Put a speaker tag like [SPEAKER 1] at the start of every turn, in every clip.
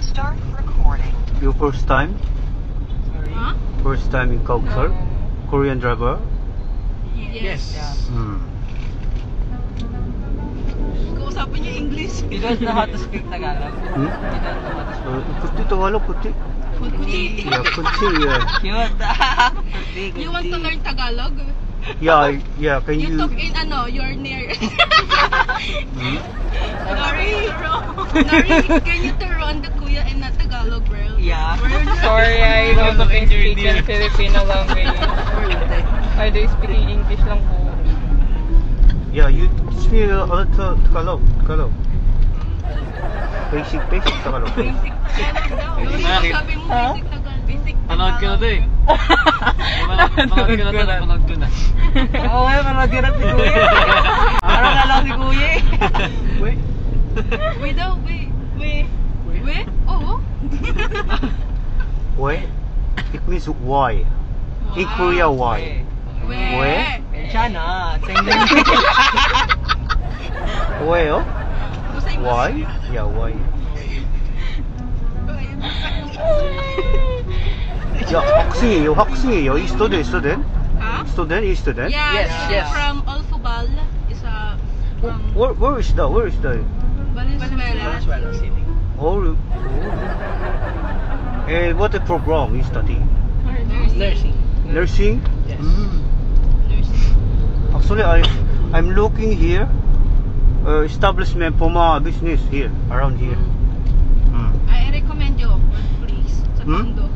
[SPEAKER 1] Start recording.
[SPEAKER 2] Your first time?
[SPEAKER 3] Huh?
[SPEAKER 2] First time in Kauksal? Korean driver?
[SPEAKER 3] Yes. Kausapin niyo English.
[SPEAKER 4] You don't know how to speak Tagalog?
[SPEAKER 2] Hmm?
[SPEAKER 4] You don't know how to speak
[SPEAKER 2] Kuti Tagalog, kuti.
[SPEAKER 3] Kuti.
[SPEAKER 2] Yeah, kuti, yeah.
[SPEAKER 4] Cute.
[SPEAKER 3] You want to learn Tagalog?
[SPEAKER 2] Yeah, can
[SPEAKER 3] You
[SPEAKER 2] you...
[SPEAKER 3] took in you're near.
[SPEAKER 2] Hmm?
[SPEAKER 3] Nari, can you turn on the kuya in Tagalog, bro?
[SPEAKER 4] Yeah.
[SPEAKER 5] Sorry, I don't speak in Filipino language. I do speaking English lang po.
[SPEAKER 2] Yeah, you speak a little Tagalog. Basic Tagalog.
[SPEAKER 3] Basic Tagalog daw. Sabi mo basic Tagalog. Basic Tagalog.
[SPEAKER 6] Panood ka na to eh. Panood ko na.
[SPEAKER 4] Oo, manood ka na si Kuya. Parang alam si Kuya eh.
[SPEAKER 3] Wait daw, wait. Oo.
[SPEAKER 2] Why? It means why. In Korea, why?
[SPEAKER 3] Wait.
[SPEAKER 4] Siya na. Sengling.
[SPEAKER 2] Why, oh? Why? Yeah, why? Yeah, 학생이에요. 이 student?
[SPEAKER 3] Huh?
[SPEAKER 2] Student?
[SPEAKER 3] Yeah, from Alfubal. Is
[SPEAKER 2] Where is that?
[SPEAKER 3] Valenzuela City.
[SPEAKER 2] Oh. And what the program you study?
[SPEAKER 4] Nursing.
[SPEAKER 2] Nursing?
[SPEAKER 4] Yes.
[SPEAKER 2] Actually, I'm looking here. Establishment for my business here, around here.
[SPEAKER 3] I recommend you please sa Tondo.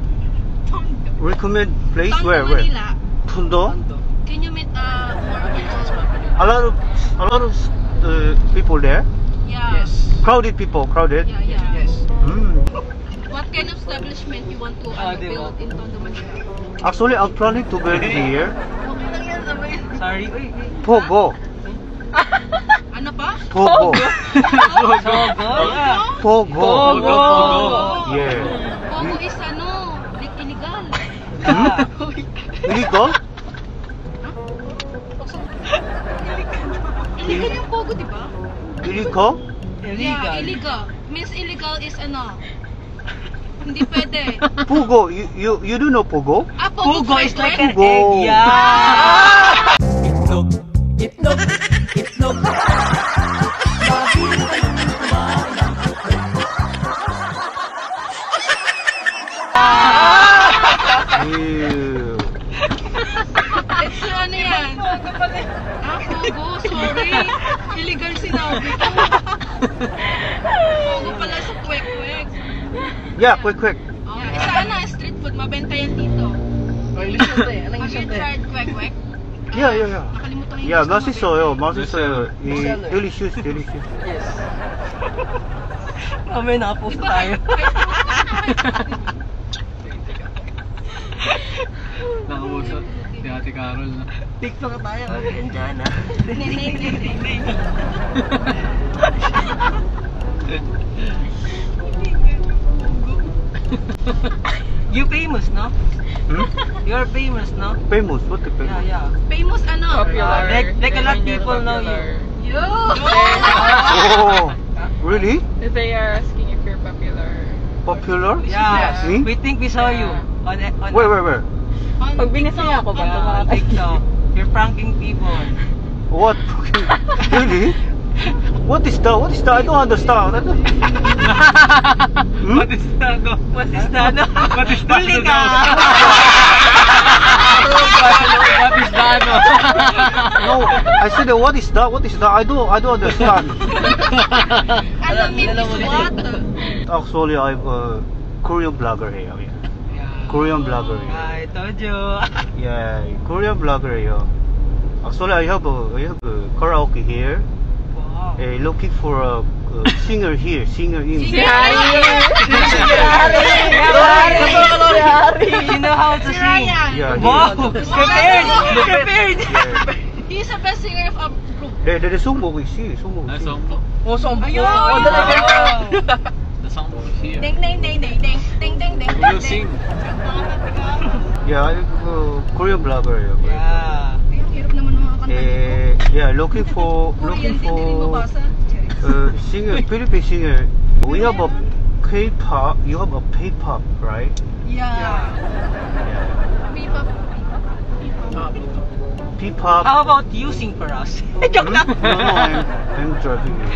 [SPEAKER 2] Recommend place?
[SPEAKER 3] Tondo,
[SPEAKER 2] Where?
[SPEAKER 3] Manila.
[SPEAKER 2] Tondo?
[SPEAKER 3] Can you meet more people?
[SPEAKER 2] A lot of people there.
[SPEAKER 3] Yeah.
[SPEAKER 2] Crowded people.
[SPEAKER 3] Yeah.
[SPEAKER 4] Yes.
[SPEAKER 3] What kind of establishment you want to build in Tondo, Manila?
[SPEAKER 2] Actually, I'm planning to build here.
[SPEAKER 3] Okay lang yan, sabay.
[SPEAKER 4] Sorry.
[SPEAKER 2] Pogo.
[SPEAKER 3] Ano pa?
[SPEAKER 2] Pogo.
[SPEAKER 4] Sogo?
[SPEAKER 2] Yeah.
[SPEAKER 4] Yeah.
[SPEAKER 2] Yeah.
[SPEAKER 3] Pogo is like illegal.
[SPEAKER 2] Illegal?
[SPEAKER 3] Illegal yung Pogo, di ba?
[SPEAKER 2] Illegal?
[SPEAKER 3] Yeah, illegal. Means illegal is hindi pwede.
[SPEAKER 2] Pogo. You do know Pogo?
[SPEAKER 4] Pogo is like an
[SPEAKER 2] Pogo.
[SPEAKER 4] egg. Yeah.
[SPEAKER 7] Itlog.
[SPEAKER 2] Ew.
[SPEAKER 3] It's yan? Pogo, sorry. Illegal sinabi ko. Pogo pala sa kwek-kwek.
[SPEAKER 2] Yeah, quick.
[SPEAKER 3] Yeah, isa street food, mabenta yan dito. Have you tried kwek-kwek?
[SPEAKER 2] Yeah.
[SPEAKER 3] Nakalimutan yung
[SPEAKER 2] Yeah,
[SPEAKER 3] gusto
[SPEAKER 2] 맛있어요. Delicious.
[SPEAKER 4] Yes. Mamaya nakapost tayo.
[SPEAKER 6] Nakamuso. Si Ate Carol na.
[SPEAKER 4] TikTok tayo. Andiyan na. You famous, no? You're famous, no?
[SPEAKER 2] Famous? What the famous?
[SPEAKER 4] Yeah.
[SPEAKER 3] Famous
[SPEAKER 5] Popular.
[SPEAKER 4] Like a lot of people know you.
[SPEAKER 3] Yo!
[SPEAKER 2] Oh, really?
[SPEAKER 5] They are asking if you're popular.
[SPEAKER 2] Popular?
[SPEAKER 4] Yeah.
[SPEAKER 2] Me?
[SPEAKER 4] We think we saw you on
[SPEAKER 2] Where?
[SPEAKER 5] Pag binasaya ako ba?
[SPEAKER 4] on TikTok. You're pranking people.
[SPEAKER 2] What? Really? What is that? I don't understand.
[SPEAKER 4] What is that? Huli ka!
[SPEAKER 6] What is that?
[SPEAKER 2] No, I said what is that? I don't understand.
[SPEAKER 3] Ano mean is what?
[SPEAKER 2] Actually, I'm a Korean blogger here. Korean blogger here.
[SPEAKER 4] I told you.
[SPEAKER 2] Yeah, Korean blogger here. Actually, I have a karaoke here.
[SPEAKER 4] Wow.
[SPEAKER 2] Looking for a singer in.
[SPEAKER 4] You know how to sing.
[SPEAKER 2] Yeah,
[SPEAKER 4] Wow.
[SPEAKER 2] here.
[SPEAKER 4] Prepared.
[SPEAKER 2] Yeah.
[SPEAKER 3] He's the best singer of a group.
[SPEAKER 2] The song we see.
[SPEAKER 6] Song mo.
[SPEAKER 4] Oh, song.
[SPEAKER 3] Ayun.
[SPEAKER 6] The song mo here.
[SPEAKER 3] Ding ding ding ding ding ding ding ding.
[SPEAKER 6] Will you sing?
[SPEAKER 2] Yeah, I'm a Korean blogger here.
[SPEAKER 4] Yeah.
[SPEAKER 3] Ang hirap naman ng mga kanta.
[SPEAKER 2] Yeah, looking for
[SPEAKER 3] Korean din mabasa.
[SPEAKER 2] singer, Philippine singer. We have a K-pop. You have a K-pop, right?
[SPEAKER 3] Yeah. P-pop.
[SPEAKER 2] P-pop.
[SPEAKER 4] How about you sing for us? Joke lang.
[SPEAKER 2] No, I'm driving you.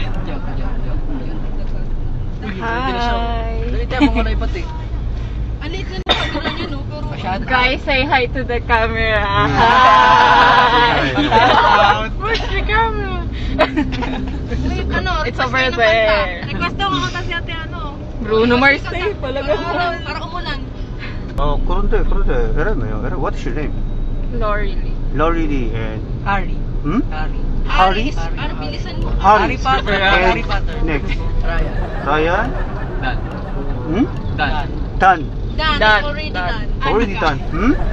[SPEAKER 3] Hi.
[SPEAKER 4] Dito mo ko na ipat eh.
[SPEAKER 3] Alit na nakagano niya, no? Pero...
[SPEAKER 5] Guys, say hi to the camera.
[SPEAKER 2] Hi.
[SPEAKER 5] Where's the camera?
[SPEAKER 3] Wait, ano?
[SPEAKER 5] It's
[SPEAKER 3] request
[SPEAKER 5] over
[SPEAKER 3] kayo ng
[SPEAKER 5] there.
[SPEAKER 3] kanta. Request daw kakanta si ate, ano?
[SPEAKER 5] Bruno Mars na yun pala.
[SPEAKER 3] Para umulan.
[SPEAKER 2] 그런데, 이러면, what is your name?
[SPEAKER 5] Lori Lee.
[SPEAKER 2] Lori Lee and,
[SPEAKER 4] Harry.
[SPEAKER 2] Harry?
[SPEAKER 3] Aris, ano, bilisan mo.
[SPEAKER 2] Harry.
[SPEAKER 4] Harry Potter.
[SPEAKER 2] And
[SPEAKER 4] Harry Potter.
[SPEAKER 2] next,
[SPEAKER 4] Ryan.
[SPEAKER 2] Ryan?
[SPEAKER 6] Dan.
[SPEAKER 2] Dan.
[SPEAKER 3] Dan,
[SPEAKER 5] Dan.
[SPEAKER 3] already
[SPEAKER 5] Dan.
[SPEAKER 3] done.
[SPEAKER 2] Already done.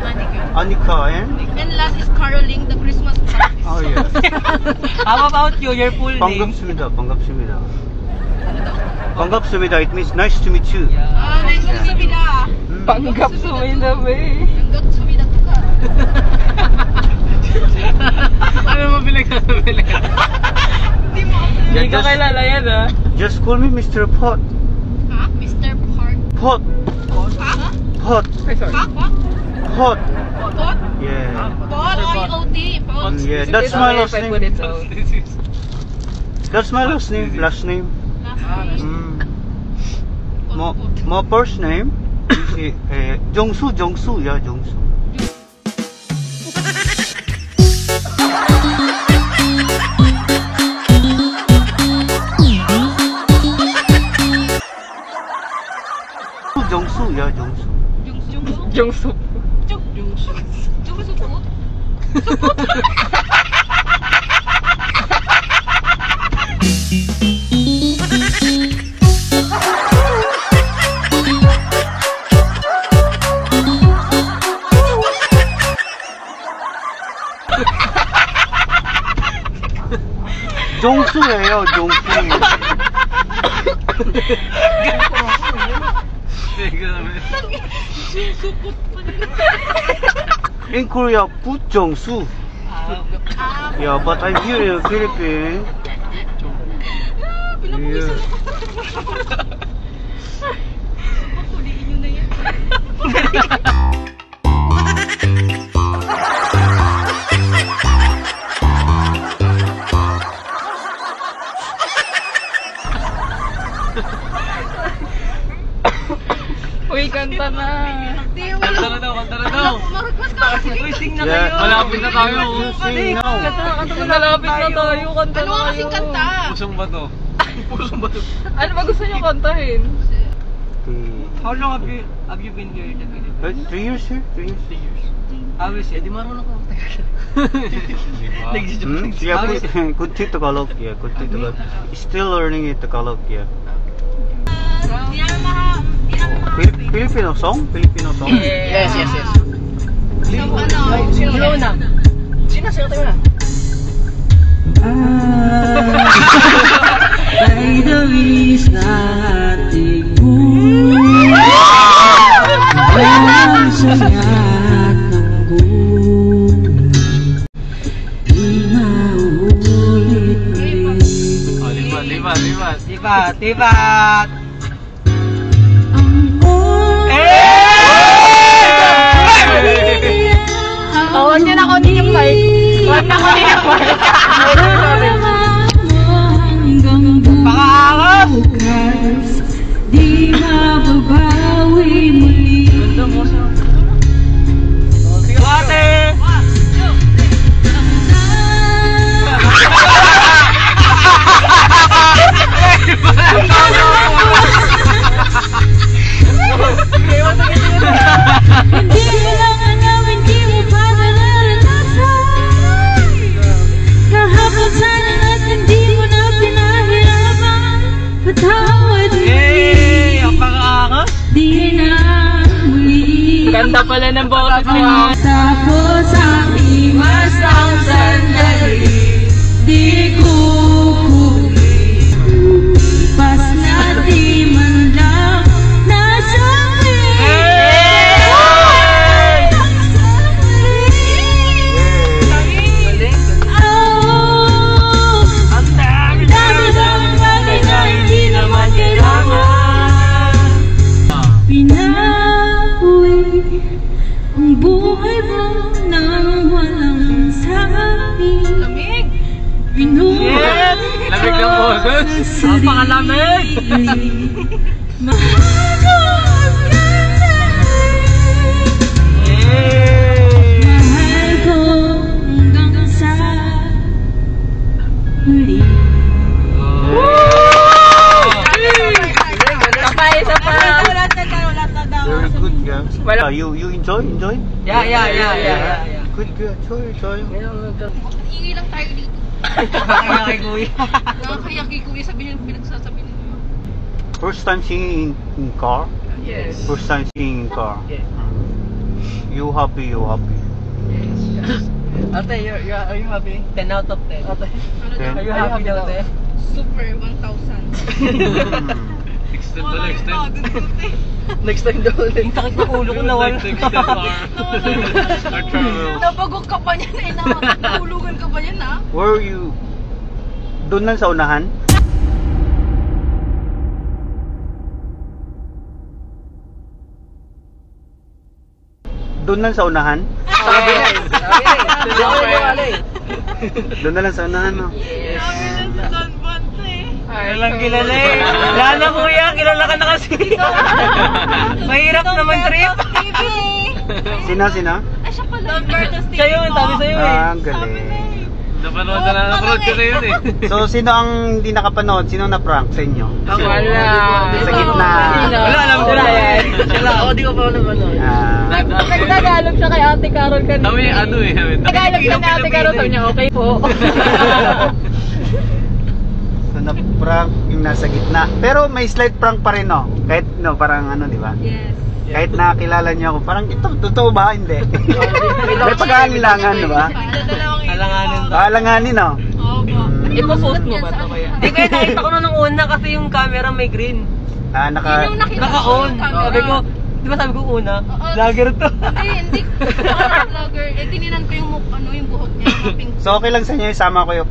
[SPEAKER 3] Anika.
[SPEAKER 2] Anika and?
[SPEAKER 3] And last is caroling, the Christmas practice.
[SPEAKER 2] Oh yeah.
[SPEAKER 4] How about you? Your full name?
[SPEAKER 2] 반갑습니다. 반갑습니다. It means nice to meet you.
[SPEAKER 4] Yeah.
[SPEAKER 3] Ah, nice to meet you.
[SPEAKER 5] Panggap sumida ba eh.
[SPEAKER 3] Hanggang sumida to ka.
[SPEAKER 6] Ano mo pinagsasabi lang?
[SPEAKER 5] Hindi ka kilala yan ah.
[SPEAKER 2] Just call me Mr. Pot.
[SPEAKER 3] Ha? Mr. Park.
[SPEAKER 2] Pot.
[SPEAKER 3] Ha?
[SPEAKER 2] Pot.
[SPEAKER 5] Ay, sorry.
[SPEAKER 3] Pak? What?
[SPEAKER 2] Pot.
[SPEAKER 3] Pot?
[SPEAKER 2] Yeah.
[SPEAKER 3] Pot? I-O-T. Pot?
[SPEAKER 2] Yeah, that's my last
[SPEAKER 5] If I put
[SPEAKER 2] name.
[SPEAKER 5] it so.
[SPEAKER 2] That's my last name. Last name.
[SPEAKER 3] Last name.
[SPEAKER 2] My first name is 정수. Yeah, 정수. 정수. Yeah, 정수.
[SPEAKER 5] Jungsu.
[SPEAKER 3] Jungsu po?
[SPEAKER 2] 정수예요, 정수. In Korea, put 정수. Yeah, but I'm here in Philippines.
[SPEAKER 3] Pinapuwisan ako. Papuliin nyo na yan.
[SPEAKER 5] Uy, kanta na.
[SPEAKER 6] Kanta na daw.
[SPEAKER 3] Ma-request ka kasi.
[SPEAKER 4] Uy, sing na
[SPEAKER 2] Yeah.
[SPEAKER 4] kayo.
[SPEAKER 6] Malapit na tayo.
[SPEAKER 2] Sing now.
[SPEAKER 5] Malapit na tayo. Kanta
[SPEAKER 3] Ano
[SPEAKER 5] na
[SPEAKER 3] nga kasing
[SPEAKER 5] kayo.
[SPEAKER 3] kanta?
[SPEAKER 6] Pusong ba to?
[SPEAKER 5] Ano ba gusto niyo kantahin?
[SPEAKER 4] How long have you been here in the Philippines?
[SPEAKER 2] 3 years here? 3 years.
[SPEAKER 4] How is it? Di marunong ako.
[SPEAKER 2] Yeah, kunti Tagalog. Yeah, kunti Tagalog. Still learning it Tagalog. Yeah. Filipino song? Filipino song?
[SPEAKER 5] Yes.
[SPEAKER 3] Sino
[SPEAKER 4] na? Sino tayo na?
[SPEAKER 1] Ay dawis na ating ang sangat ng di maulit ulit.
[SPEAKER 6] Oh, lipat.
[SPEAKER 4] Tibat!
[SPEAKER 5] Huwag niyo na kunin yung mic. Huwag na kunin yung mic.
[SPEAKER 1] Bukas, di mababawi muli.
[SPEAKER 4] Ate!
[SPEAKER 1] Hindi mo lang alam, hindi mo pa naranasan. Kahapon sana at hindi mo na pinahirapan. Patawad mo
[SPEAKER 4] Hey! Ang pangakas!
[SPEAKER 1] di na muli.
[SPEAKER 5] Ganda pala ng boses niya.
[SPEAKER 1] Tapos ang iwas ang sandali, di ko huli. Pas na di man lang nasabi.
[SPEAKER 4] Ang dami!
[SPEAKER 1] Dami-daming bagay na hindi naman kailangan.
[SPEAKER 4] Napakalamig!
[SPEAKER 1] Mahal ko hanggang sa huli.
[SPEAKER 2] Very good, yeah. You enjoy?
[SPEAKER 4] Yeah.
[SPEAKER 2] Good. Enjoy.
[SPEAKER 3] Ingay lang tayo dito.
[SPEAKER 4] Nakakaya kay kuya.
[SPEAKER 3] Nakakaya kay kuya, sabihin pinagsasabi ninyo.
[SPEAKER 2] First time singing in car?
[SPEAKER 4] Yes.
[SPEAKER 2] First time singing in car?
[SPEAKER 4] Yeah.
[SPEAKER 2] You happy?
[SPEAKER 4] Ate, are you happy? 10 out of 10. Ate,
[SPEAKER 2] Okay.
[SPEAKER 4] are you happy daw, ate?
[SPEAKER 3] Super 1,000.
[SPEAKER 6] Extend pala, extend.
[SPEAKER 4] Next time daw ulit. Sakit ng ulo ko nawala.
[SPEAKER 6] Extend our travel.
[SPEAKER 3] Napagod ka pa niyan eh. Nahulugan ka pa niyan ah.
[SPEAKER 2] Where you? Doon lang sa unahan? Doon lang sa unahan? Doon na lang sa unahan, no?
[SPEAKER 4] Kilalang kilala eh. Lala kuya, kilala ka na kasi. Mahirap naman trip.
[SPEAKER 2] Sina?
[SPEAKER 3] Ay, siya pala.
[SPEAKER 4] Siya yun, sabi sa'yo eh.
[SPEAKER 2] Ah, galing.
[SPEAKER 6] Napanood ko na yun eh.
[SPEAKER 2] So, sino ang hindi nakapanood? Sino na-prank sa inyo?
[SPEAKER 5] Wala.
[SPEAKER 2] Sa gitna.
[SPEAKER 4] Wala, alam ko na yan. Siya lang, ako di ko pa napanood.
[SPEAKER 5] Nagtagalog siya kay Ate Carol kanina.
[SPEAKER 6] Kami ano eh.
[SPEAKER 5] Tagalog siya kay Ate Carol, sabi niya, okay po.
[SPEAKER 2] So, na-prank yung nasa gitna. Pero may slight prank pa rin, no? Kahit, no, parang ano, di ba?
[SPEAKER 3] Yes.
[SPEAKER 2] Kahit nakakilala niyo ako, parang ito, totoo ba? Hindi. May pag-aalilangan, di ba?
[SPEAKER 4] Alanganin to.
[SPEAKER 2] Alanganin, no?
[SPEAKER 3] Opo.
[SPEAKER 5] Ipopost mo ba ito kaya?
[SPEAKER 4] Hindi kaya nakita ko nung una kasi yung camera may green.
[SPEAKER 2] Ah,
[SPEAKER 3] Yun yung nakita
[SPEAKER 4] Naka-on.
[SPEAKER 3] ko yung camera.
[SPEAKER 4] Sabi ko, di ba sabi ko una?
[SPEAKER 3] Oo.
[SPEAKER 4] Vlogger to.
[SPEAKER 3] Hindi. Vlogger. Eh, tininan ko yung, yung buhok niya. Yung pink.
[SPEAKER 2] So, okay lang sa inyo, isama ko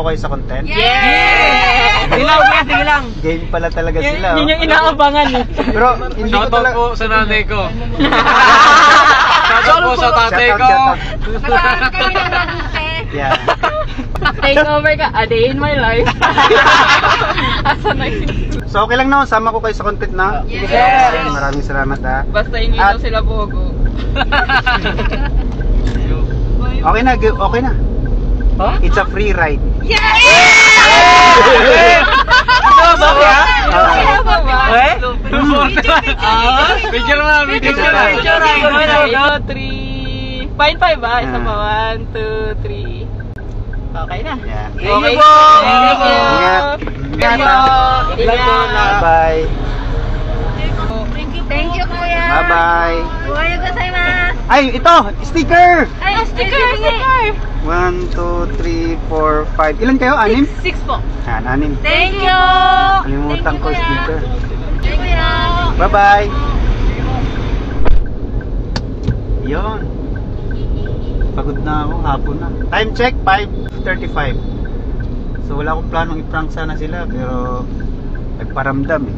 [SPEAKER 2] kayo sa content?
[SPEAKER 3] Yes!
[SPEAKER 4] Sige lang, kuya, sige lang.
[SPEAKER 2] Game pala talaga sila.
[SPEAKER 5] Yun
[SPEAKER 2] Oh.
[SPEAKER 5] yung inaabangan eh.
[SPEAKER 2] Pero, hindi ko
[SPEAKER 6] Shoutout
[SPEAKER 2] talaga...
[SPEAKER 6] po sa nanay ko. Shoutout po sa tatay ko.
[SPEAKER 3] Nagkaroon kami ng nanute.
[SPEAKER 2] Yeah.
[SPEAKER 5] Take over ka, a day in my life. Asa na yun?
[SPEAKER 2] So, okay lang no, sama ko kayo sa content na.
[SPEAKER 3] Yes.
[SPEAKER 2] Maraming salamat ha.
[SPEAKER 5] Basta hindi daw sila bogo.
[SPEAKER 2] Okay na, okay na.
[SPEAKER 4] Huh?
[SPEAKER 2] It's a free ride.
[SPEAKER 3] Yes!
[SPEAKER 4] Ito ba kuya?
[SPEAKER 5] Ano ba ba?
[SPEAKER 4] Eh?
[SPEAKER 6] Picture mo na, picture mo na.
[SPEAKER 4] Picture ay, go na, go.
[SPEAKER 5] 3. Fine 5 ba? Isa pa. 1, 2, 3. Okay na.
[SPEAKER 2] Yeah.
[SPEAKER 4] Thank you
[SPEAKER 5] Okay.
[SPEAKER 4] po.
[SPEAKER 5] Thank you.
[SPEAKER 2] Ingat.
[SPEAKER 5] Ingat po. Ingat.
[SPEAKER 2] Bye-bye.
[SPEAKER 3] Thank you, kuya.
[SPEAKER 2] Bye-bye.
[SPEAKER 3] Buhay gozaimasu.
[SPEAKER 2] Ay, ito! Sticker!
[SPEAKER 3] Ay, sticker!
[SPEAKER 2] 1, 2, 3, 4, 5. Ilan kayo? 6?
[SPEAKER 3] 6 po.
[SPEAKER 2] Yan, 6.
[SPEAKER 3] Thank you!
[SPEAKER 2] Kalimutan ko sticker.
[SPEAKER 3] Thank you, kuya.
[SPEAKER 2] Bye-bye! Yun. Pagod na ako, hapon na. Time check, 5:35. So wala akong planong i-prank sana sila, pero nagparamdam eh.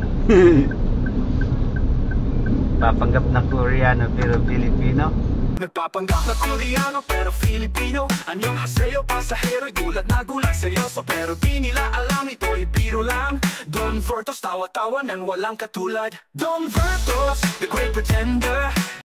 [SPEAKER 2] Papanggap na Koreano pero Filipino.
[SPEAKER 7] Nagpapanggap na Koreano pero Filipino. Anyong haseyo, pasahero'y gulat na gulat seryoso. Pero di nila alam ito'y biro lang. Don Vertos, tawa-tawa nang walang katulad. Don Vertos, the great pretender.